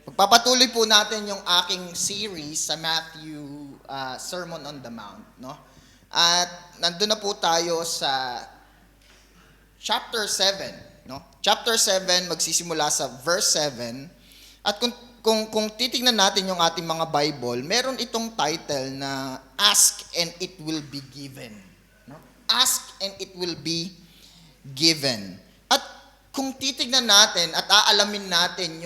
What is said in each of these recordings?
Pagpapatuloy po natin yung aking series sa Matthew Sermon on the Mount, no? At nandun na po tayo sa chapter 7, no? Chapter 7 magsisimula sa verse 7. At kung titingnan natin yung ating mga Bible, meron itong title na Ask and it will be given, no? Ask and it will be given. At kung titingnan natin at aalamin natin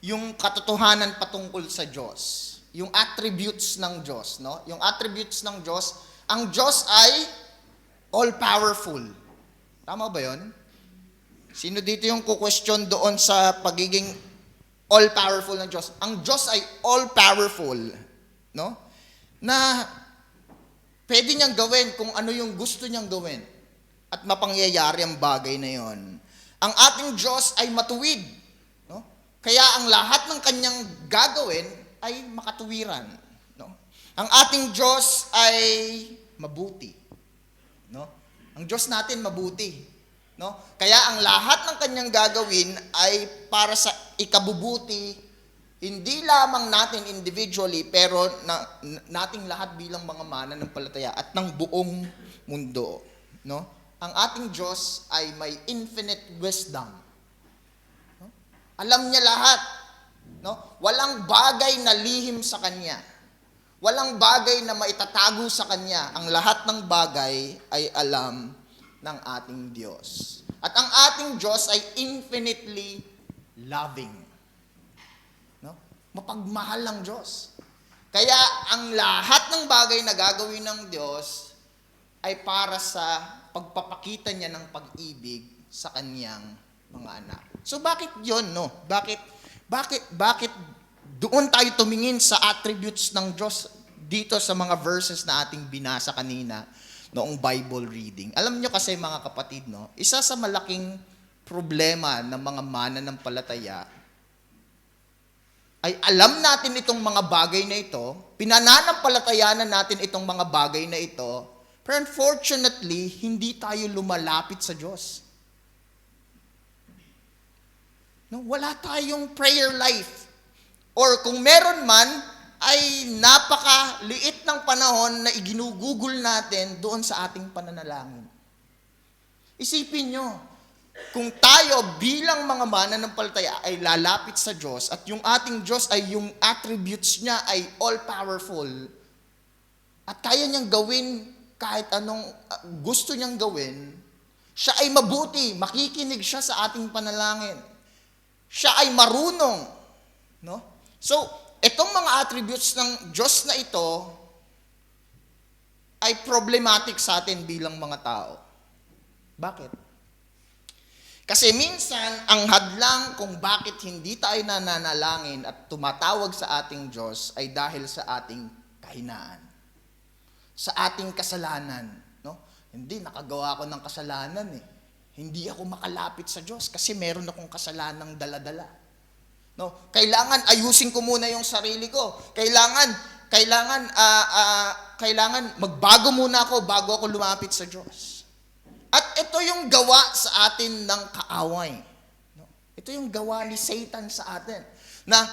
yung katotohanan patungkol sa Diyos, yung attributes ng Diyos, no? Yung attributes ng Diyos, ang Diyos ay all-powerful. Tama ba 'yon? Sino dito yung ku-question doon sa pagiging all-powerful ng Diyos? Ang Diyos ay all-powerful, no? Na pwede niyang gawin kung ano yung gusto niyang gawin at mapangyayari ang bagay na 'yon. Ang ating Diyos ay matuwid, no? Kaya ang lahat ng kanyang gagawin ay makatuwiran, no? Ang ating Diyos ay mabuti, no? Ang Diyos natin mabuti, no? Kaya ang lahat ng kanyang gagawin ay para sa ikabubuti, hindi lamang natin individually, pero nating lahat bilang mga mananampalataya at ng buong mundo, no? Ang ating Diyos ay may infinite wisdom. Alam niya lahat, no? Walang bagay na lihim sa kanya. Walang bagay na maitatago sa kanya. Ang lahat ng bagay ay alam ng ating Diyos. At ang ating Diyos ay infinitely loving. No? Mapagmahal ang Diyos. Kaya ang lahat ng bagay na gagawin ng Diyos ay para sa pagpapakita niya ng pag-ibig sa kanyang mga anak. So bakit 'yon, no? Bakit doon tayo tumingin sa attributes ng Diyos dito sa mga verses na ating binasa kanina noong Bible reading? Alam niyo kasi mga kapatid, no? Isa sa malaking problema ng mga mananampalataya ay alam natin itong mga bagay na ito, pinananampalatayanan natin itong mga bagay na ito, pero unfortunately, hindi tayo lumalapit sa Diyos. No, wala tayong prayer life. Or kung meron man, ay napakaliit ng panahon na iginugugol natin doon sa ating pananalangin. Isipin nyo, kung tayo bilang mga mananampalataya ay lalapit sa Diyos at yung ating Diyos ay yung attributes niya ay all-powerful at kaya niyang gawin kahit anong gusto niyang gawin, siya ay mabuti, makikinig siya sa ating panalangin. Siya ay marunong, no? So, itong mga attributes ng Diyos na ito ay problematic sa atin bilang mga tao. Bakit? Kasi minsan, ang hadlang kung bakit hindi tayo nananalangin at tumatawag sa ating Diyos ay dahil sa ating kahinaan, sa ating kasalanan, no? Hindi, nakagawa ko ng kasalanan eh. Hindi ako makalapit sa Diyos kasi meron akong kasalanang dala-dala. No? Kailangan ayusin ko muna yung sarili ko. Kailangan magbago muna ako bago ako lumapit sa Diyos. At ito yung gawa sa atin ng kaaway. No? Ito yung gawa ni Satan sa atin. Na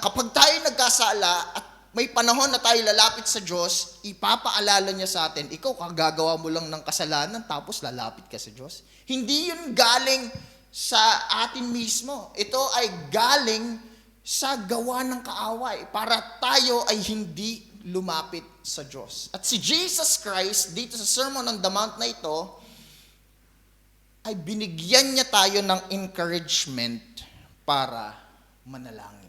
kapag tayo nagkasala at may panahon na tayo lalapit sa Diyos, ipapaalala niya sa atin, ikaw kagagawa mo lang ng kasalanan tapos lalapit ka sa Diyos. Hindi yun galing sa atin mismo. Ito ay galing sa gawa ng kaaway para tayo ay hindi lumapit sa Diyos. At si Jesus Christ, dito sa Sermon on the Mount na ito, ay binigyan niya tayo ng encouragement para manalangin.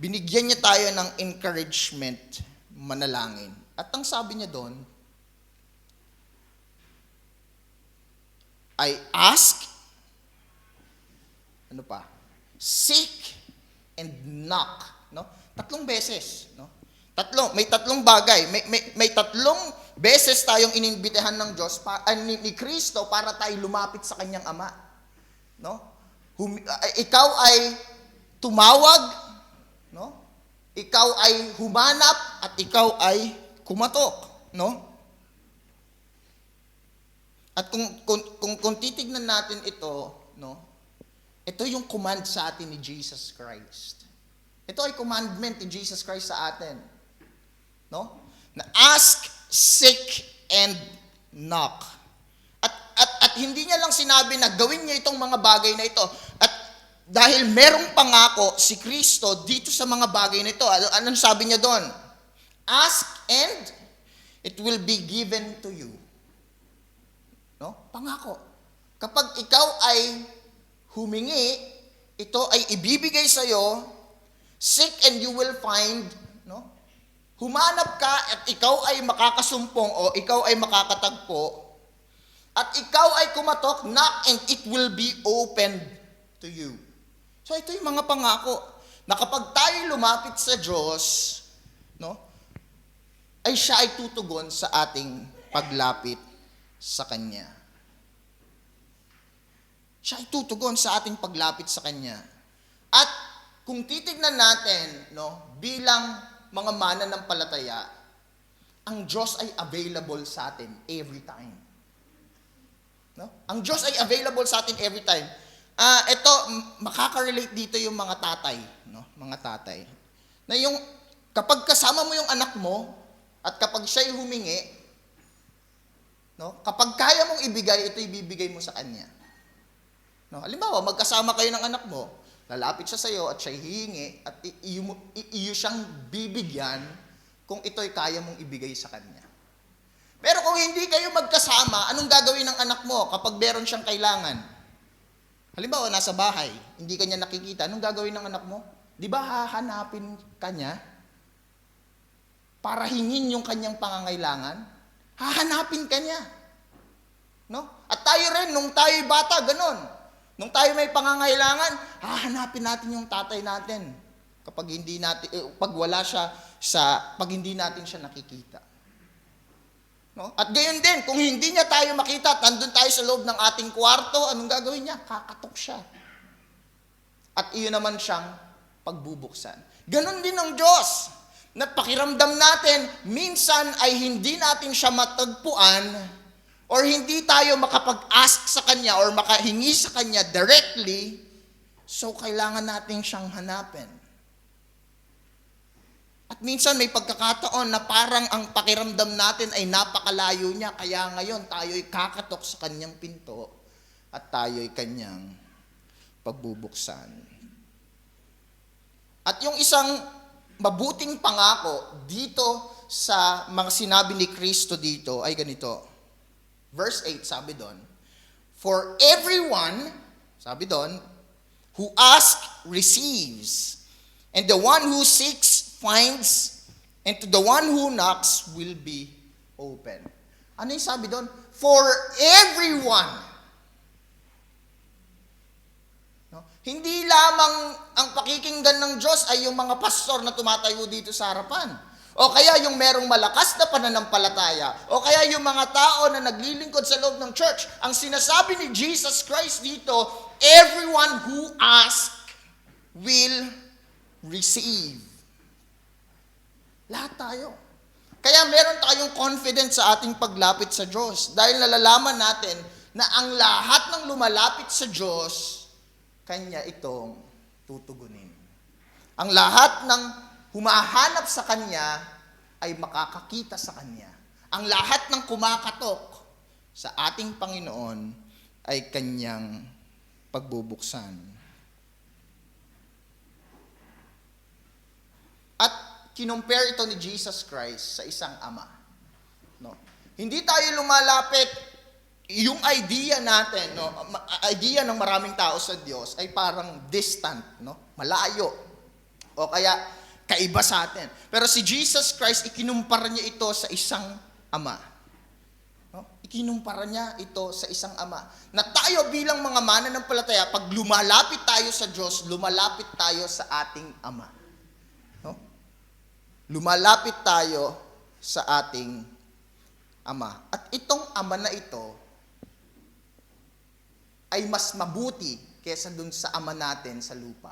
Binigyan niya tayo ng encouragement, manalangin. At ang sabi niya doon, ay ask, ano pa? Seek and knock, no? 3 beses, no? May tatlong bagay. May 3 beses tayong inimbitahan ng Diyos ni Kristo para tayo lumapit sa kanyang Ama, no? Ikaw ay tumawag, no? Ikaw ay humanap at ikaw ay kumatok, no? At kung titignan natin ito, no? Ito yung command sa atin ni Jesus Christ. Ito ay commandment ni Jesus Christ sa atin. No? Na ask, seek, and knock. At hindi niya lang sinabi na gawin niya itong mga bagay na ito. At dahil merong pangako si Kristo dito sa mga bagay na ito. Anong sabi niya doon? Ask and it will be given to you. No? Pangako. Kapag ikaw ay humingi, ito ay ibibigay sa iyo. Seek and you will find. No? Humanap ka at ikaw ay makakasumpong o ikaw ay makakatagpo. At ikaw ay kumatok, knock and it will be opened to you. So ito yung mga pangako na kapag tayo lumapit sa Diyos, no, ay siya ay tutugon sa ating paglapit sa Kanya. Siya ay tutugon sa ating paglapit sa Kanya. At kung titignan natin, no, bilang mga mananampalataya, ang Diyos ay available sa atin every time. No? Ang Diyos ay available sa atin every time. Ito, makaka-relate dito yung mga tatay, no? Mga tatay. Na yung, kapag kasama mo yung anak mo, at kapag siya'y humingi, no? Kapag kaya mong ibigay, ito ibibigay mo sa kanya. No? Halimbawa, magkasama kayo ng anak mo, lalapit siya sa'yo at siya'y hihingi, at iyo siyang bibigyan kung ito'y kaya mong ibigay sa kanya. Pero kung hindi kayo magkasama, anong gagawin ng anak mo kapag meron siyang kailangan? Halimbawa, nasa bahay, hindi kanya nakikita, anong gagawin ng anak mo? Di ba hahanapin kanya para hingin yung kanyang pangangailangan? Hahanapin kanya. No? At tayo rin, nung tayo'y bata, ganon. Nung tayo may pangangailangan, hahanapin natin yung tatay natin. Kapag hindi natin, pag wala siya pag hindi natin siya nakikita. No? At gayon din, kung hindi niya tayo makita at nandun tayo sa loob ng ating kwarto, anong gagawin niya? Kakatok siya. At iyon naman siyang pagbubuksan. Ganon din ang Diyos. Na pakiramdam natin, minsan ay hindi natin siya matagpuan or hindi tayo makapag-ask sa Kanya or makahingi sa Kanya directly, so kailangan natin siyang hanapin. At minsan may pagkakataon na parang ang pakiramdam natin ay napakalayo niya, kaya ngayon tayo'y kakatok sa kanyang pinto at tayo'y kanyang pagbubuksan. At yung isang mabuting pangako dito sa mga sinabi ni Kristo dito ay ganito. Verse 8, sabi doon, for everyone, sabi doon, who asks, receives, and the one who seeks, finds, and to the one who knocks will be open. Ano yung sabi doon? For everyone. No? Hindi lamang ang pakikinggan ng Diyos ay yung mga pastor na tumatayo dito sa harapan. O kaya yung merong malakas na pananampalataya. O kaya yung mga tao na naglilingkod sa loob ng church. Ang sinasabi ni Jesus Christ dito, everyone who asks will receive. Lahat tayo. Kaya meron tayong confidence sa ating paglapit sa Diyos. Dahil nalalaman natin na ang lahat ng lumalapit sa Diyos, Kanya itong tutugunin. Ang lahat ng humahanap sa Kanya ay makakakita sa Kanya. Ang lahat ng kumakatok sa ating Panginoon ay Kanyang pagbubuksan. At kinumpare ito ni Jesus Christ sa isang ama. No? Hindi tayo lumalapit, yung idea natin, no, idea ng maraming tao sa Diyos ay parang distant, no? Malayo. O kaya kaiba sa atin. Pero si Jesus Christ, ikinumpara niya ito sa isang ama. No? Ikinumpara niya ito sa isang ama. Na tayo bilang mga mananampalataya, pag lumalapit tayo sa Diyos, lumalapit tayo sa ating ama. Lumalapit tayo sa ating ama. At itong ama na ito ay mas mabuti kaysa dun sa ama natin sa lupa.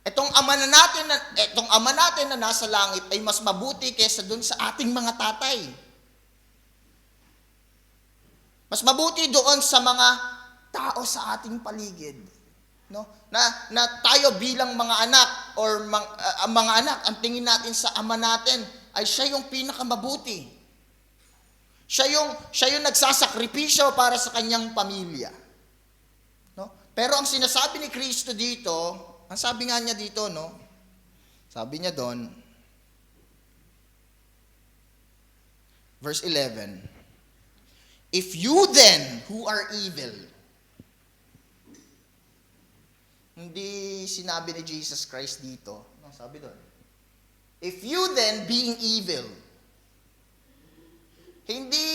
Itong ama natin na nasa langit ay mas mabuti kaysa dun sa ating mga tatay. Mas mabuti doon sa mga tao sa ating paligid. No? Na tayo bilang mga anak or mga anak, ang tingin natin sa ama natin ay siya yung pinakamabuti. Siya yung nagsasakripisyo para sa kanyang pamilya. No? Pero ang sinasabi ni Kristo dito, ang sabi nga niya dito, no? Sabi niya doon, verse 11, if you then, who are evil, hindi sinabi ni Jesus Christ dito, no, sabi doon, if you then, being evil, hindi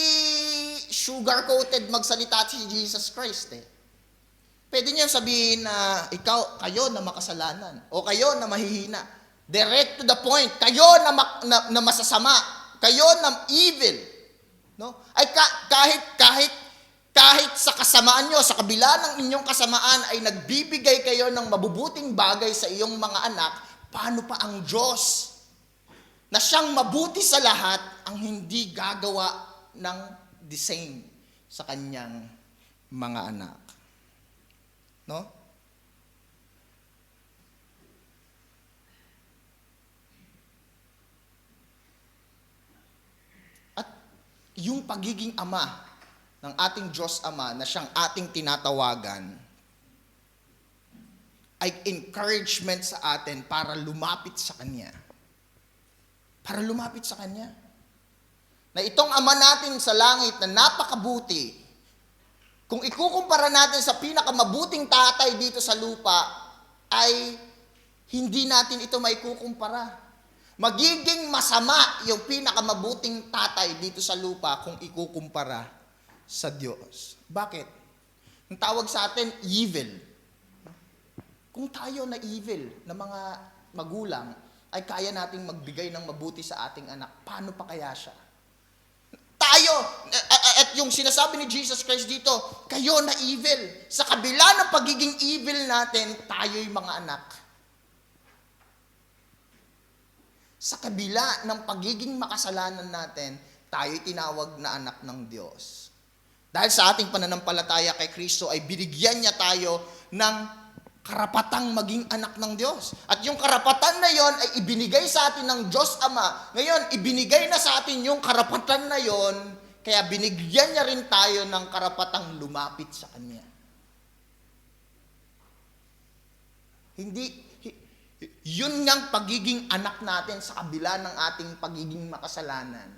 sugar-coated magsalita si Jesus Christ eh. Pwede niya sabihin na kayo na makasalanan, o kayo na mahihina. Direct to the point, kayo na masasama, kayo na evil. No? Ay kahit sa kasamaan nyo, sa kabila ng inyong kasamaan ay nagbibigay kayo ng mabubuting bagay sa iyong mga anak, paano pa ang Diyos na siyang mabuti sa lahat ang hindi gagawa ng the same sa kanyang mga anak? No? At yung pagiging ama ng ating Diyos Ama na siyang ating tinatawagan ay encouragement sa atin para lumapit sa Kanya. Para lumapit sa Kanya. Na itong Ama natin sa langit na napakabuti, kung ikukumpara natin sa pinakamabuting tatay dito sa lupa, ay hindi natin ito maikukumpara. Magiging masama yung pinakamabuting tatay dito sa lupa kung ikukumpara sa Diyos. Bakit? Ang tawag sa atin, evil. Kung tayo na evil, na mga magulang, ay kaya nating magbigay ng mabuti sa ating anak, paano pa kaya siya? Tayo, at yung sinasabi ni Jesus Christ dito, kayo na evil. Sa kabila ng pagiging evil natin, tayo'y mga anak. Sa kabila ng pagiging makasalanan natin, tayo'y tinawag na anak ng Diyos. Dahil sa ating pananampalataya kay Kristo ay binigyan niya tayo ng karapatang maging anak ng Diyos. At yung karapatan na yon ay ibinigay sa atin ng Diyos Ama. Ngayon, ibinigay na sa atin yung karapatan na yon, kaya binigyan niya rin tayo ng karapatang lumapit sa Kanya. Yun ngang pagiging anak natin sa kabila ng ating pagiging makasalanan.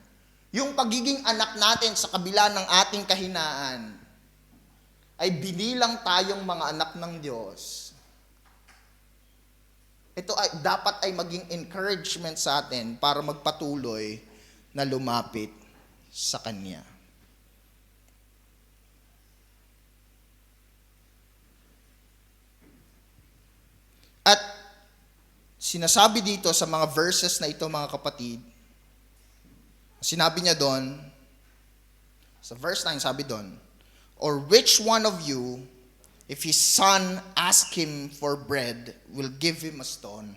Yung pagiging anak natin sa kabila ng ating kahinaan ay binilang tayong mga anak ng Diyos. Ito ay dapat ay maging encouragement sa atin para magpatuloy na lumapit sa Kanya. At sinasabi dito sa mga verses na ito, mga kapatid, sinabi niya doon, sa verse 9, sabi doon, or which one of you, if his son ask him for bread, will give him a stone?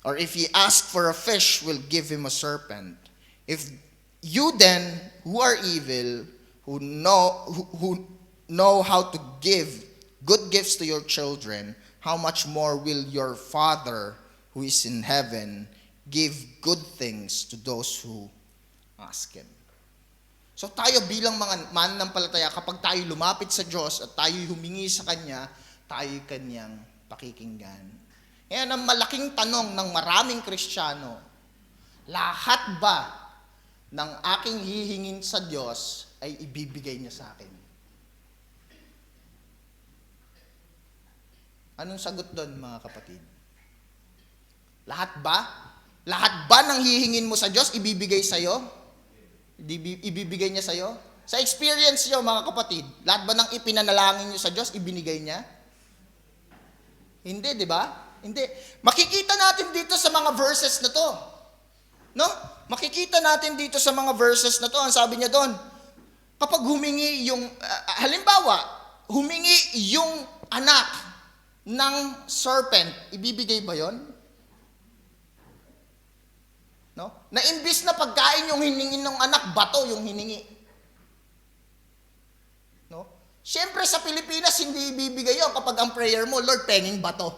Or if he ask for a fish, will give him a serpent? If you then, who are evil, who know how to give good gifts to your children, how much more will your Father who is in heaven give good things to those who ask Him? So tayo bilang mga mananampalataya, kapag tayo lumapit sa Diyos at tayo humingi sa Kanya, tayo Kanyang pakikinggan. Yan ang malaking tanong ng maraming Kristiyano. Lahat ba ng aking hihingin sa Diyos ay ibibigay niya sa akin? Anong sagot doon, mga kapatid? Lahat ba? Lahat ba ng hihingin mo sa Diyos, ibibigay sa'yo? Ibibigay niya sa'yo? Sa experience niyo, mga kapatid, lahat ba ng ipinanalangin niyo sa Diyos, ibinigay niya? Hindi, di ba? Hindi. Makikita natin dito sa mga verses na to. No? Makikita natin dito sa mga verses na to, ang sabi niya doon, kapag humingi yung, halimbawa, humingi yung anak ng serpent, ibibigay ba yon? No? Na imbis na pagkain yung hiningin ng anak, bato yung hiningi. No? Siyempre sa Pilipinas, hindi ibibigay yun kapag ang prayer mo, Lord, penging bato.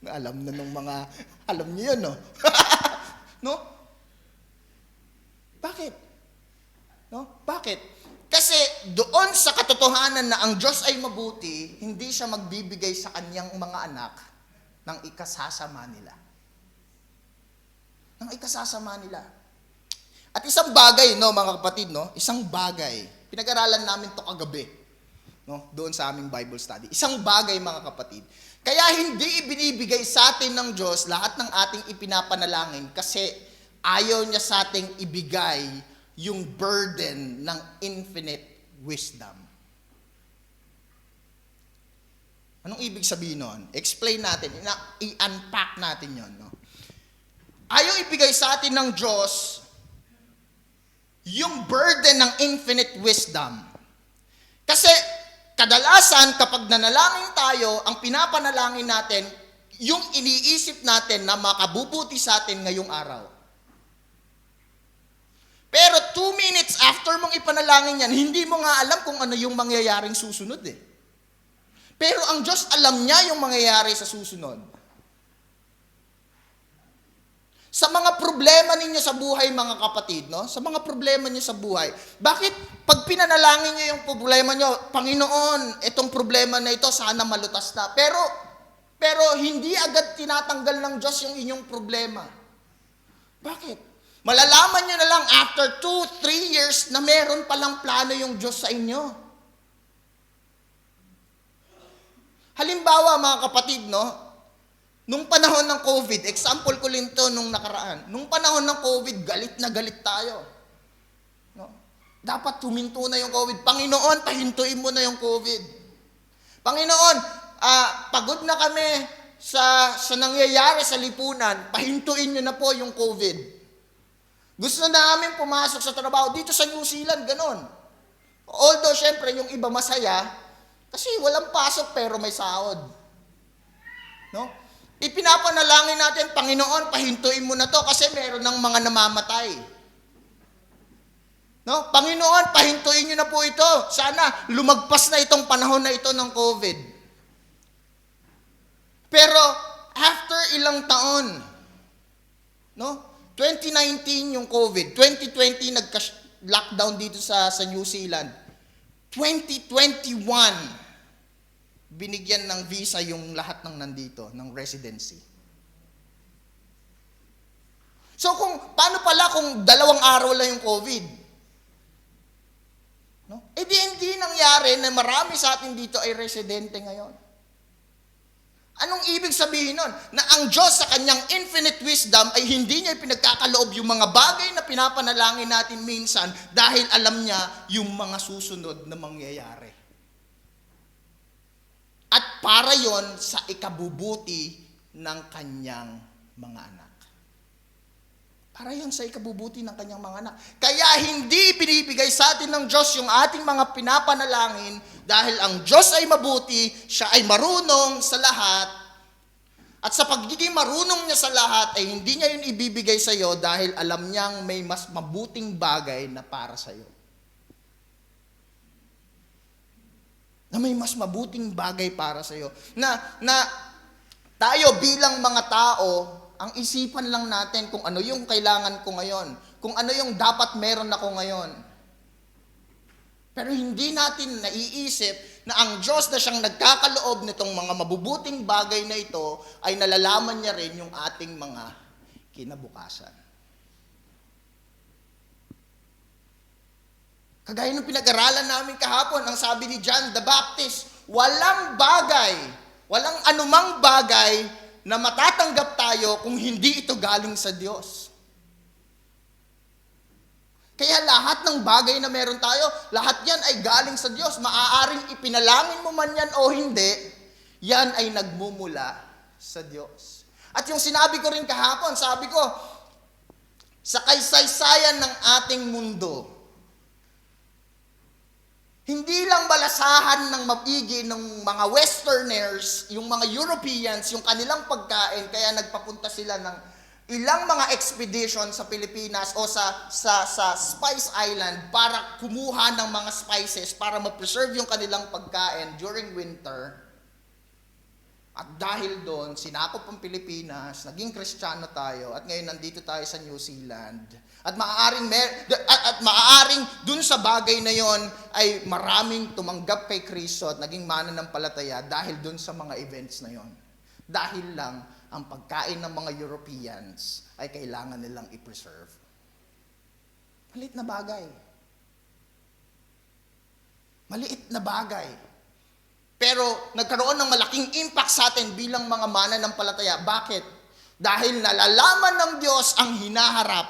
Alam na nung mga, alam niyo yun, no? No? Bakit? No? Bakit? Kasi doon sa katotohanan na ang Diyos ay mabuti, hindi siya magbibigay sa kanyang mga anak ng ikasasama nila. Ng ikasasama nila. At isang bagay, no, mga kapatid, no? Isang bagay. Pinag-aralan namin to kagabi, no? Doon sa aming Bible study. Isang bagay, mga kapatid. Kaya hindi ibinibigay sa atin ng Diyos lahat ng ating ipinapanalangin kasi ayaw niya sa ating ibigay yung burden ng infinite wisdom. Anong ibig sabihin nun? Explain natin, i-unpack natin yon, no? Ayaw ibigay sa atin ng Diyos yung burden ng infinite wisdom. Kasi kadalasan kapag nanalangin tayo, ang pinapanalangin natin, yung iniisip natin na makabubuti sa atin ngayong araw. Pero 2 minutes after mong ipanalangin yan, hindi mo nga alam kung ano yung mangyayaring susunod eh. Pero ang Diyos alam niya yung mangyayari sa susunod. Sa mga problema ninyo sa buhay, mga kapatid, no? Sa mga problema niyo sa buhay, bakit pag pinanalangin niyo yung problema niyo, Panginoon, itong problema na ito, sana malutas na. Pero hindi agad tinatanggal ng Diyos yung inyong problema. Bakit? Malalaman niyo na lang after 2-3 years na meron palang plano yung Diyos sa inyo. Halimbawa, mga kapatid, no? Nung panahon ng COVID, example ko lang to nung nakaraan. Nung panahon ng COVID, galit na galit tayo. No? Dapat huminto na yung COVID. Panginoon, pahintuin mo na yung COVID. Panginoon, pagod na kami sa nangyayari sa lipunan, pahintuin nyo na po yung COVID. Gusto na namin pumasok sa trabaho. Dito sa New Zealand, ganon. Although, syempre, yung iba masaya, kasi walang pasok pero may sahod. No? Ipinapanalangin natin, Panginoon, pahintuin mo na to kasi meron ng mga namamatay. No? Panginoon, pahintuin nyo na po ito. Sana lumagpas na itong panahon na ito ng COVID. Pero after ilang taon, no? 2019 yung COVID, 2020 nagka-lockdown dito sa New Zealand. 2021 binigyan ng visa yung lahat ng nandito, ng residency. So paano pala kung 2 araw lang yung COVID? No? Eh hindi nangyari na marami sa atin dito ay residente ngayon. Anong ibig sabihin nun? Na ang Diyos sa kanyang infinite wisdom ay hindi niya pinagkakaloob yung mga bagay na pinapanalangin natin minsan dahil alam niya yung mga susunod na mangyayari. At para yon sa ikabubuti ng kanyang mga anak. Para yon sa ikabubuti ng kanyang mga anak. Kaya hindi binibigay sa atin ng Diyos yung ating mga pinapanalangin dahil ang Diyos ay mabuti, siya ay marunong sa lahat. At sa pagiging marunong niya sa lahat ay hindi niya yun ibibigay sa iyo dahil alam niyang may mas mabuting bagay na para sa iyo. Na may mas mabuting bagay para sa iyo. Na tayo bilang mga tao, ang isipan lang natin kung ano yung kailangan ko ngayon. Kung ano yung dapat meron ako ngayon. Pero hindi natin naiisip na ang Diyos na siyang nagkakaloob nitong mga mabubuting bagay na ito ay nalalaman niya rin yung ating mga kinabukasan. Kagaya ng pinag-aralan namin kahapon, ang sabi ni John the Baptist, walang bagay, walang anumang bagay na matatanggap tayo kung hindi ito galing sa Diyos. Kaya lahat ng bagay na meron tayo, lahat yan ay galing sa Diyos. Maaaring ipinalangin mo man yan o hindi, yan ay nagmumula sa Diyos. At yung sinabi ko rin kahapon, sabi ko, sa kaysaysayan ng ating mundo, hindi lang balasahan ng mapigi ng mga Westerners, yung mga Europeans, yung kanilang pagkain, kaya nagpapunta sila ng ilang mga expedition sa Pilipinas o sa Spice Island para kumuha ng mga spices para ma-preserve yung kanilang pagkain during winter. At dahil doon, sinakop ang Pilipinas, naging Kristiyano tayo, at ngayon nandito tayo sa New Zealand. At maaaring dun sa bagay na yon ay maraming tumanggap kay Kristo at naging mananampalataya dahil dun sa mga events na yon. Dahil lang ang pagkain ng mga Europeans ay kailangan nilang i-preserve. Maliit na bagay. Maliit na bagay. Pero nagkaroon ng malaking impact sa atin bilang mga mananampalataya. Bakit? Dahil nalalaman ng Diyos ang hinaharap.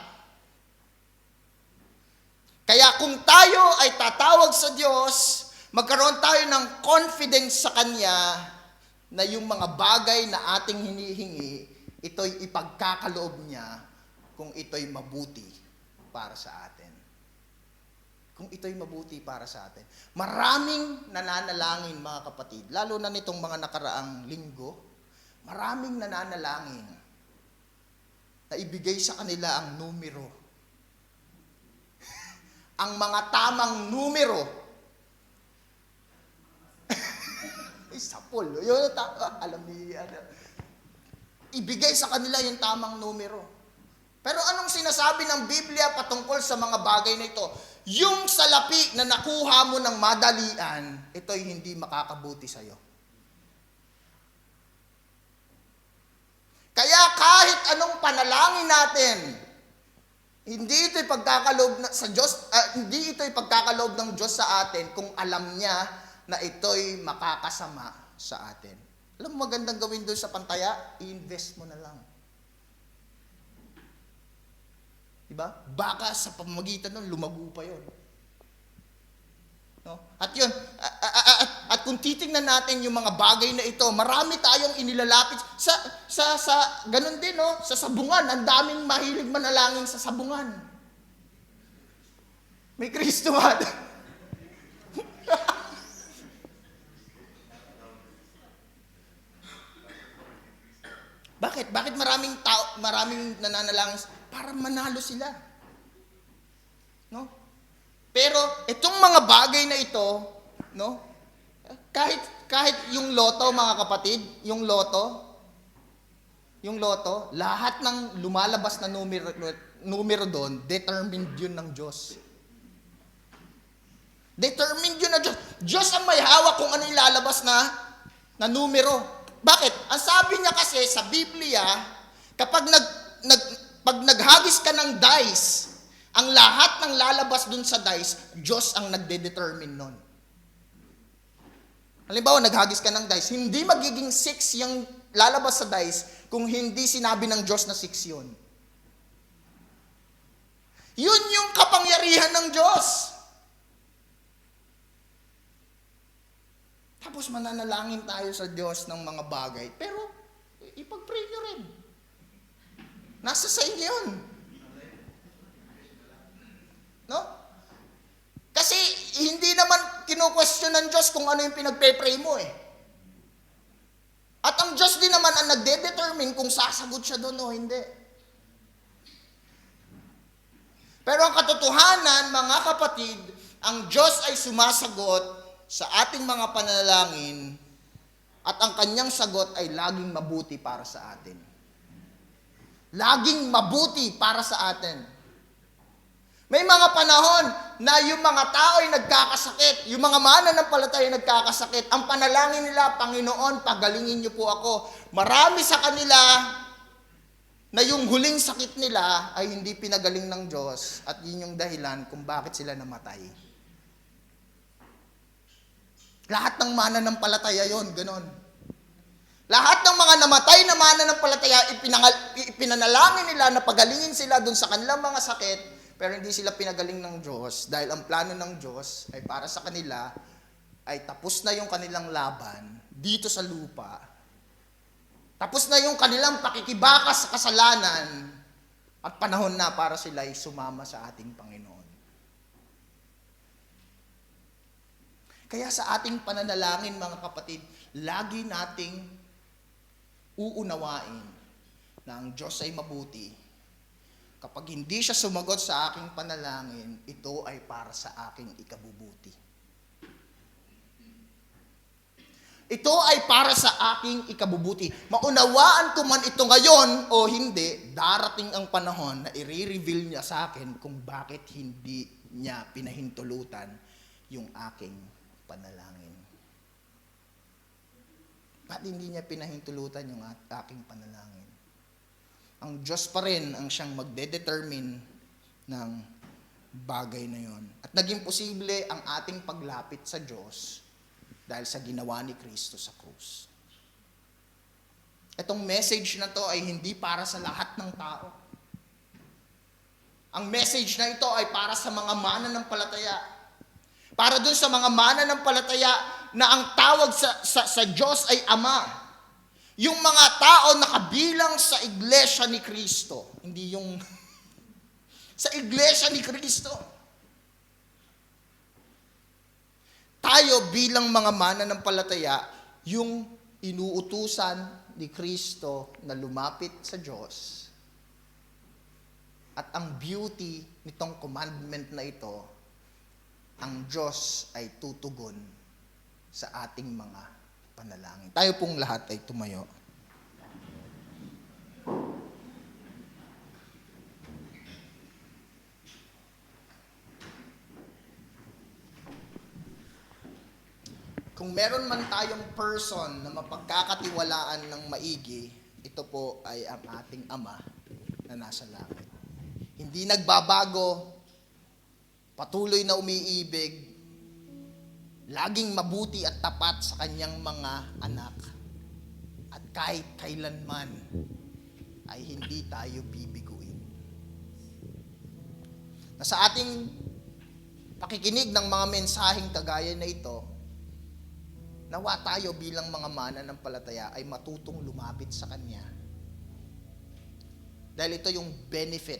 Kaya kung tayo ay tatawag sa Diyos, magkaroon tayo ng confidence sa Kanya na yung mga bagay na ating hinihingi, ito'y ipagkakaloob niya kung ito'y mabuti para sa atin. Kung ito'y mabuti para sa atin. Maraming nananalangin, mga kapatid, lalo na nitong mga nakaraang linggo, maraming nananalangin na ibigay sa kanila ang numero. Ang mga tamang numero. Sapol. Yun, alam niya. Ibigay sa kanila yung tamang numero. Pero anong sinasabi ng Biblia patungkol sa mga bagay na ito? Yung salapi na nakuha mo ng madalian, ito'y hindi makakabuti sa'yo. Kaya kahit anong panalangin natin, hindi ito'y pagkakaloob sa Diyos, hindi ito'y pagkakaloob ng Diyos sa atin kung alam niya na ito'y makakasama sa atin. Alam mo magandang gawin doon sa pantaya? I-invest mo na lang. Diba? Baka sa pamamagitan nun, lumago pa yun. No? At yun, at kung titingnan natin yung mga bagay na ito, marami tayong inilalapit. Ganun din, no? Sa sabungan, ang daming mahilig manalangin sa sabungan. May Kristo nga. Bakit? Bakit maraming nananalangin? Para manalo sila. No? Pero itong mga bagay na ito, no? Kahit yung loto, mga kapatid, yung loto, lahat ng lumalabas na numero doon, determined yun ng Diyos. Determined yun ng Diyos. Diyos ang may hawak kung ano ilalabas na numero. Bakit? Ang sabi niya kasi sa Biblia, kapag pag naghagis ka ng dice, ang lahat ng lalabas dun sa dice, Diyos ang nagde-determine nun. Halimbawa, naghagis ka ng dice, hindi magiging 6 yung lalabas sa dice kung hindi sinabi ng Diyos na 6 yun. Yun yung kapangyarihan ng Diyos. Tapos mananalangin tayo sa Diyos ng mga bagay, pero ipag-pray nyo rin. Nasa sa inyo yun. No? Kasi hindi naman kinu-question ng Diyos kung ano yung pinagpe-pray mo eh. At ang Diyos din naman ang nagde-determine kung sasagot siya doon o hindi. Pero ang katotohanan, mga kapatid, ang Diyos ay sumasagot sa ating mga panalangin at ang kanyang sagot ay laging mabuti para sa atin. Laging mabuti para sa atin. May mga panahon na yung mga tao ay nagkakasakit, yung mga mananampalataya ay nagkakasakit. Ang panalangin nila, Panginoon, pagalingin niyo po ako. Marami sa kanila na yung huling sakit nila ay hindi pinagaling ng Diyos at yun yung dahilan kung bakit sila namatay. Lahat ng mananampalataya yon, ganon. Lahat ng mga namatay na mananampalataya, ipinanalangin nila na pagalingin sila dun sa kanilang mga sakit, pero hindi sila pinagaling ng Diyos dahil ang plano ng Diyos ay para sa kanila ay tapos na yung kanilang laban dito sa lupa. Tapos na yung kanilang pakikibakas sa kasalanan at panahon na para sila ay sumama sa ating Panginoon. Kaya sa ating pananalangin, mga kapatid, lagi nating uunawain na ang Diyos ay mabuti, kapag hindi siya sumagot sa aking panalangin, ito ay para sa aking ikabubuti. Ito ay para sa aking ikabubuti. Maunawaan ko man ito ngayon o hindi, darating ang panahon na i-reveal niya sa akin kung bakit hindi niya pinahintulutan yung aking panalangin. Bakit hindi niya pinahintulutan yung aking panalangin? Ang Diyos pa rin ang siyang magde-determine ng bagay na yon. At naging posible ang ating paglapit sa Diyos dahil sa ginawa ni Kristo sa krus. Itong message na to ay hindi para sa lahat ng tao. Ang message na ito ay para sa mga mananampalataya. Para dun sa mga mananampalataya na ang tawag sa Diyos ay Ama. Yung mga tao na kabilang sa iglesia ni Kristo. Hindi yung sa iglesia ni Kristo. Tayo bilang mga mananampalataya, yung inuutusan ni Kristo na lumapit sa Diyos. At ang beauty nitong commandment na ito, ang Diyos ay tutugon sa ating mga panalangin. Tayo pong lahat ay tumayo. Kung meron man tayong person na mapagkakatiwalaan ng maigi, ito po ay ang ating Ama na nasa langit. Hindi nagbabago, patuloy na umiibig, laging mabuti at tapat sa kanyang mga anak. At kahit kailanman ay hindi tayo bibiguin. Na sa ating pakikinig ng mga mensaheng kagaya na ito, nawa tayo bilang mga mananampalataya ay matutong lumapit sa Kanya. Dahil ito yung benefit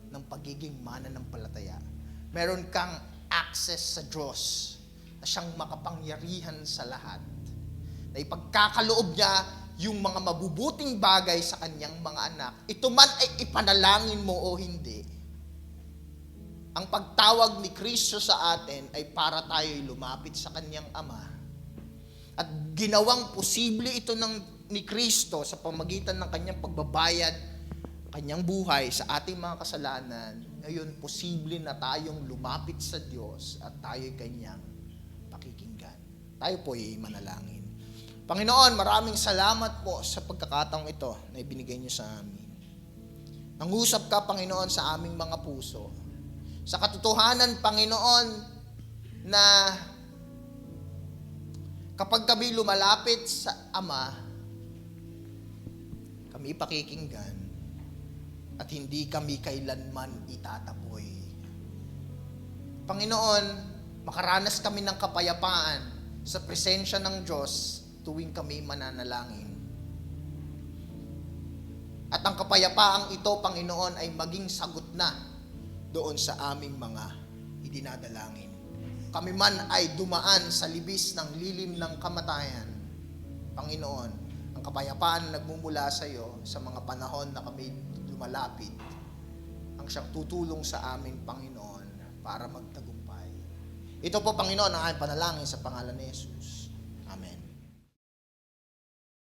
ng pagiging mananampalataya. Meron kang access sa Diyos na siyang makapangyarihan sa lahat. Na ipagkakaloob niya yung mga mabubuting bagay sa Kanyang mga anak. Ito man ay ipanalangin mo o hindi. Ang pagtawag ni Kristo sa atin ay para tayo'y lumapit sa Kanyang Ama. At ginawang posible ito ni Kristo sa pamagitan ng kanyang pagbabayad, kanyang buhay sa ating mga kasalanan. Ngayon, posible na tayong lumapit sa Diyos at tayo'y kanyang pakikinggan. Tayo po ay manalangin. Panginoon, maraming salamat po sa pagkakataong ito na ibinigay niyo sa amin. Nangusap ka, Panginoon, sa aming mga puso. Sa katotohanan, Panginoon, na kapag kami lumalapit sa Ama, kami pakikinggan at hindi kami kailanman itataboy. Panginoon, makaranas kami ng kapayapaan sa presensya ng Diyos tuwing kami mananalangin. At ang kapayapaang ito, Panginoon, ay maging sagot na doon sa aming mga idinadalangin. Kami man ay dumaan sa libis ng lilim ng kamatayan, Panginoon, ang kapayapaan na nagmumula sa iyo sa mga panahon na kami lumalapit, ang siyang tutulong sa amin, Panginoon, para magtagumpay. Ito po, Panginoon, ang aming panalangin sa pangalan ni Jesus. Amen.